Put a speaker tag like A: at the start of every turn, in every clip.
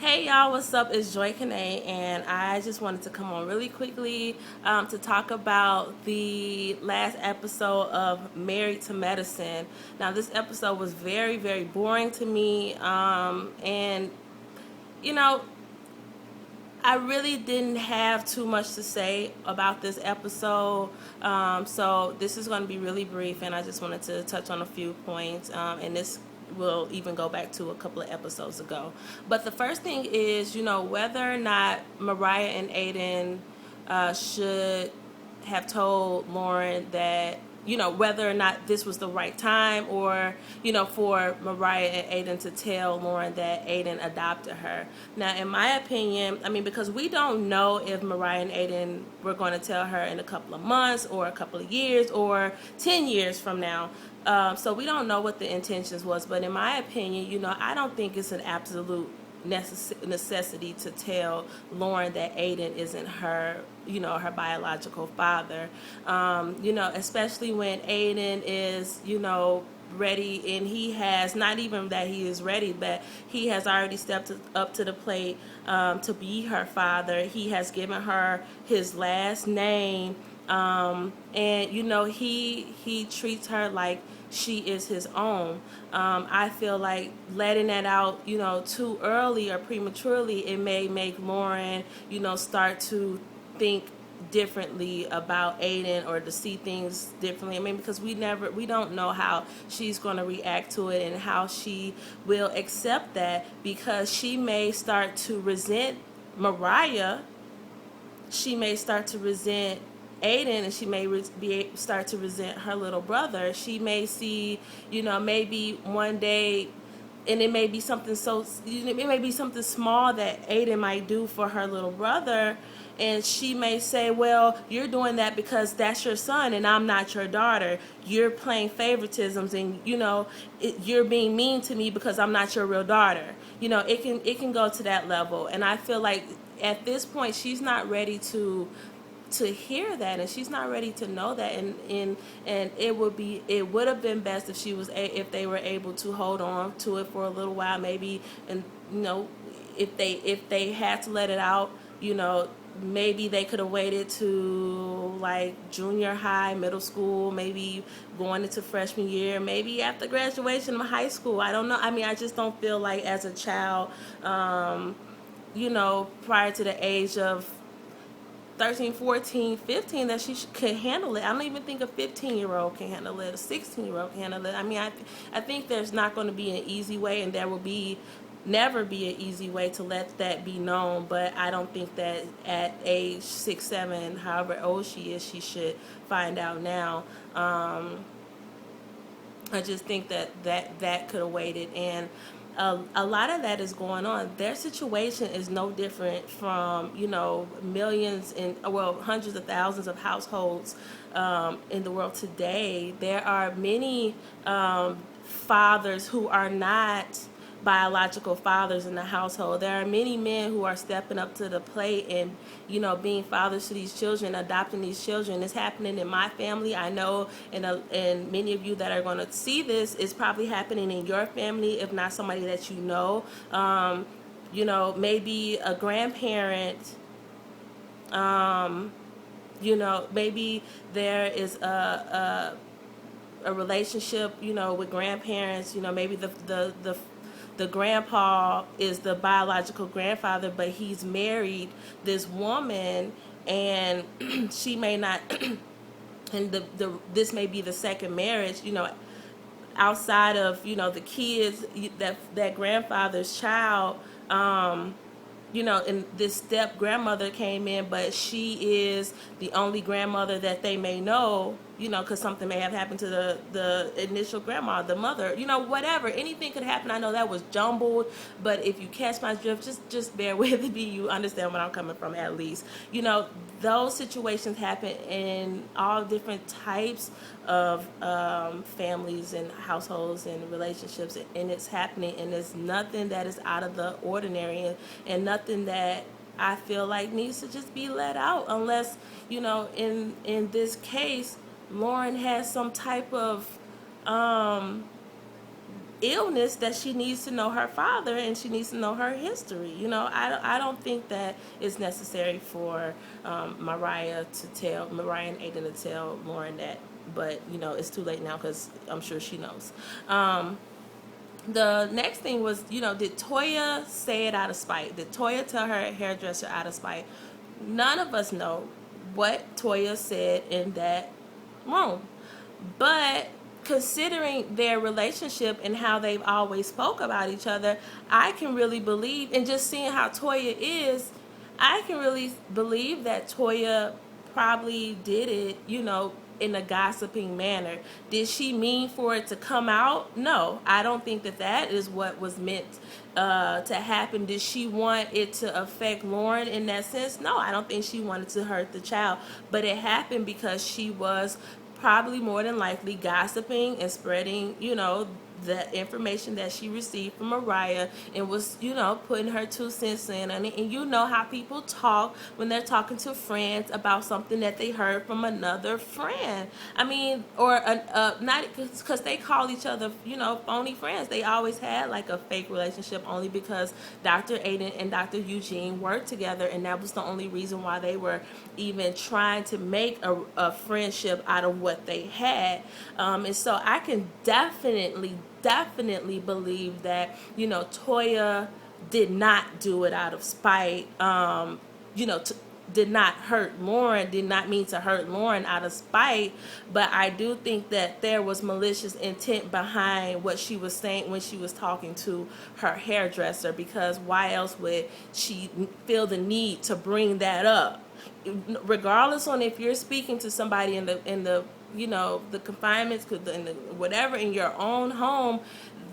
A: Hey y'all, what's up? It's Joy Kane, and I just wanted to come on really quickly to talk about the last episode of Married to Medicine. Now, this episode was very, very boring to me, and you know, I really didn't have too much to say about this episode, so this is going to be really brief, and I just wanted to touch on a few points, and this will even go back to a couple of episodes ago. But the first thing is, whether or not Mariah and Aiden should have told Lauren that, whether or not this was the right time, or, for Mariah and Aiden to tell Lauren that Aiden adopted her. Now, in my opinion, because we don't know if Mariah and Aiden were going to tell her in a couple of months or a couple of years or 10 years from now. So we don't know what the intentions was. But in my opinion, I don't think it's an absolute necessity to tell Lauren that Aiden isn't her, her biological father. Especially when Aiden is, ready, and he has, not even that he is ready, but he has already stepped up to the plate to be her father. He has given her his last name. And he treats her like she is his own. I feel like letting that out, too early or prematurely, it may make Lauren, start to think differently about Aiden, or to see things differently. Because we don't know how she's going to react to it and how she will accept that, because she may start to resent Mariah. She may start to resent Aiden, and she may start to resent her little brother. She may see, maybe one day, and it may be something it may be something small that Aiden might do for her little brother, and she may say, well, you're doing that because that's your son and I'm not your daughter. You're playing favoritisms, and you're being mean to me because I'm not your real daughter. It can go to that level, and I feel like at this point she's not ready to hear that, and she's not ready to know that, and it would have been best if if they were able to hold on to it for a little while, maybe. And if they had to let it out, maybe they could have waited to like junior high, middle school, maybe going into freshman year, maybe after graduation of high school. I don't know. I just don't feel like as a child, prior to the age of 13, 14, 15, that she could handle it. I don't even think a 15-year-old can handle it. A 16-year-old can handle it. I think there's not going to be an easy way, and there will never be an easy way to let that be known. But I don't think that at age 6, 7, however old she is, she should find out now. I just think that could have waited, and a lot of that is going on. Their situation is no different from millions and hundreds of thousands of households in the world today. There are many fathers who are not biological fathers in the household. There are many men who are stepping up to the plate and being fathers to these children, adopting these children. It's happening in my family, I know, and many of you that are going to see this, is probably happening in your family, if not somebody that you know. Maybe a grandparent. Maybe there is a relationship, with grandparents. Maybe the grandpa is the biological grandfather, but he's married this woman, and she may not, and this may be the second marriage, outside of, the kids, that grandfather's child, and this step grandmother came in, but she is the only grandmother that they may know, because something may have happened to the initial grandma, the mother, whatever. Anything could happen. I know that was jumbled, but if you catch my drift, just bear with me. You understand where I'm coming from, at least. Those situations happen in all different types of families and households and relationships, and it's happening, and there's nothing that is out of the ordinary, and nothing that I feel like needs to just be let out, unless in this case Lauren has some type of illness that she needs to know her father and she needs to know her history. You know, I don't think that it's necessary for Mariah and Aiden to tell Lauren that. But, you know, it's too late now because I'm sure she knows. The next thing was, you know, did Toya say it out of spite? Did Toya tell her hairdresser out of spite? None of us know what Toya said in that room. But considering their relationship and how they've always spoke about each other, I can really believe, and just seeing how Toya is, I can really believe that Toya probably did it, you know, in a gossiping manner. Did she mean for it to come out? No, I don't think that that is what was meant to happen. Did she want it to affect Lauren in that sense? No, I don't think she wanted to hurt the child. But it happened because she was probably more than likely gossiping and spreading, you know, the information that she received from Mariah, and was, you know, putting her 2 cents in on it. And you know how people talk when they're talking to friends about something that they heard from another friend. I mean, or not because they call each other, you know, phony friends. They always had like a fake relationship only because Dr. Aiden and Dr. Eugene worked together, and that was the only reason why they were even trying to make a friendship out of what they had. And so I can definitely believe that, you know, Toya did not do it out of spite. You know, did not hurt Lauren, did not mean to hurt Lauren out of spite. But I do think that there was malicious intent behind what she was saying when she was talking to her hairdresser, because why else would she feel the need to bring that up? Regardless on if you're speaking to somebody in the you know, the confinements, whatever, in your own home,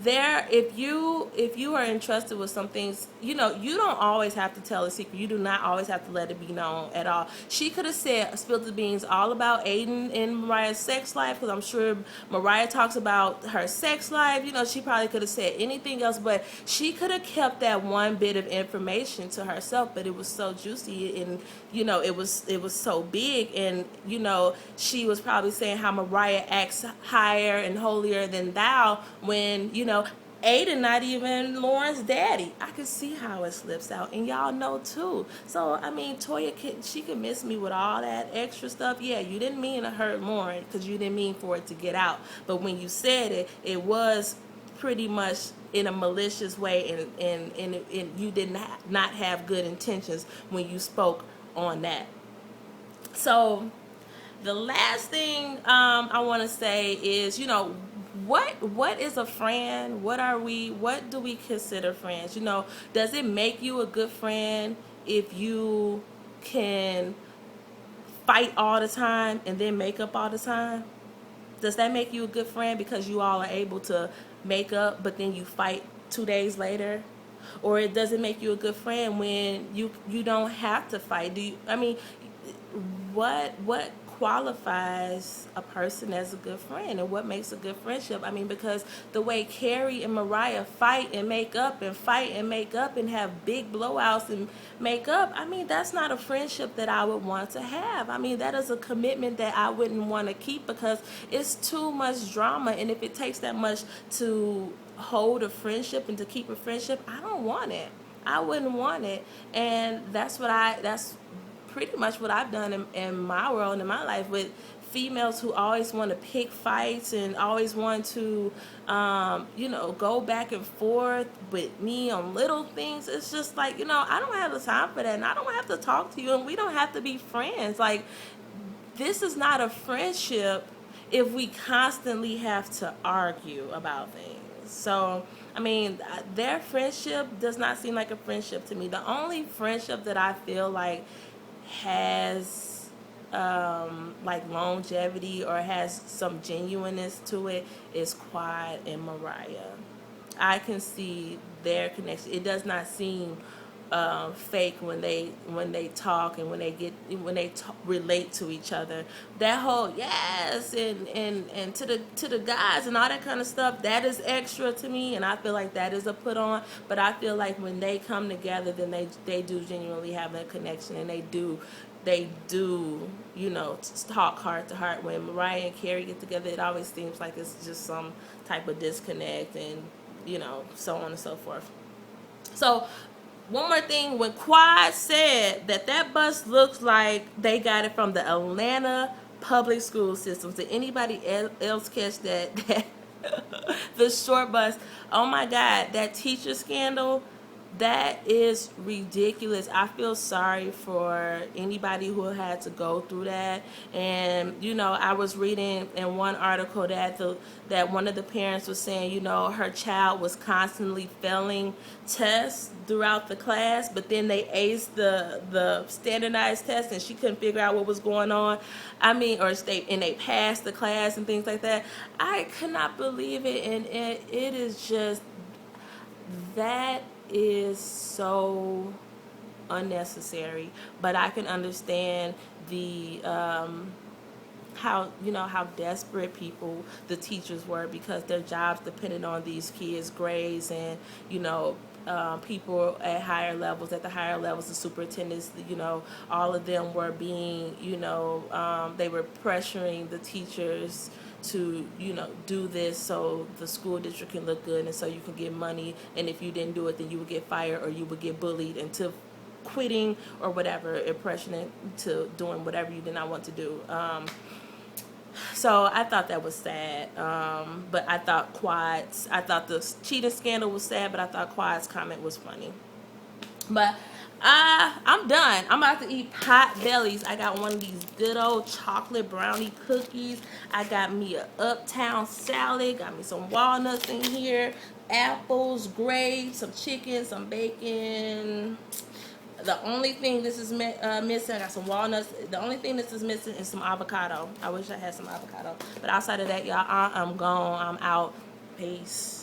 A: there, if you are entrusted with some things, you know, you don't always have to tell a secret. You do not always have to let it be known at all. She could have spilled the beans all about Aiden and Mariah's sex life, because I'm sure Mariah talks about her sex life. You know, she probably could have said anything else, but she could have kept that one bit of information to herself. But it was so juicy, and, you know, it was so big, and, you know, she was probably saying how Mariah acts higher and holier than thou, when, you know, Aiden not even Lauren's daddy. I can see how it slips out, and y'all know too. So I mean, Toya she can miss me with all that extra stuff. Yeah, you didn't mean to hurt Lauren because you didn't mean for it to get out. But when you said it, it was pretty much in a malicious way, and you did not have good intentions when you spoke on that. So the last thing I want to say is, you know, what is a friend? What do we consider friends? You know, does it make you a good friend if you can fight all the time and then make up all the time? Does that make you a good friend because you all are able to make up, but then you fight 2 days later? Or it doesn't make you a good friend when you don't have to fight? I mean, what qualifies a person as a good friend, and what makes a good friendship? I mean, because the way Carrie and Mariah fight and make up and fight and make up and have big blowouts and make up, I mean, that's not a friendship that I would want to have. I mean, that is a commitment that I wouldn't want to keep, because it's too much drama, and if it takes that much to hold a friendship and to keep a friendship, I don't want it. I wouldn't want it. And that's pretty much what I've done in my world and in my life, with females who always want to pick fights and always want to, you know, go back and forth with me on little things. It's just like, you know, I don't have the time for that, and I don't have to talk to you, and we don't have to be friends. Like, this is not a friendship if we constantly have to argue about things. So, I mean, their friendship does not seem like a friendship to me. The only friendship that I feel like has like longevity or has some genuineness to it is Quad and Mariah. I can see their connection. It does not seem fake when they talk and when they relate to each other. That whole yes and to the guys and all that kind of stuff, that is extra to me, and I feel like that is a put on. But I feel like when they come together, then they do genuinely have a connection, and they do, you know, talk heart to heart. When Mariah and Carrie get together, it always seems like it's just some type of disconnect, and so on and so forth. So one more thing, when Quad said that bus looks like they got it from the Atlanta public school systems, did anybody else catch that the short bus? Oh my God, that teacher scandal, that is ridiculous. I feel sorry for anybody who had to go through that. And I was reading in one article that one of the parents was saying, her child was constantly failing tests throughout the class, but then they aced the standardized test, and she couldn't figure out what was going on. They passed the class and things like that. I could not believe it, and it is just, that is so unnecessary. But I can understand the how desperate the teachers were, because their jobs depended on these kids' grades, and people at the higher levels, the superintendents, all of them were being, they were pressuring the teachers to do this so the school district can look good and so you can get money, and if you didn't do it, then you would get fired or you would get bullied into quitting or whatever, impression to doing whatever you did not want to do. So I thought that was sad, but I thought the cheating scandal was sad, but I thought Quad's comment was funny. But I'm done. I'm about to eat pot bellies. I got one of these good old chocolate brownie cookies. I got me a Uptown salad. Got me some walnuts in here, apples, grapes, some chicken, some bacon. The only thing this is missing, I got some walnuts. The only thing this is missing is some avocado. I wish I had some avocado. But outside of that, y'all, I'm gone. I'm out. Peace.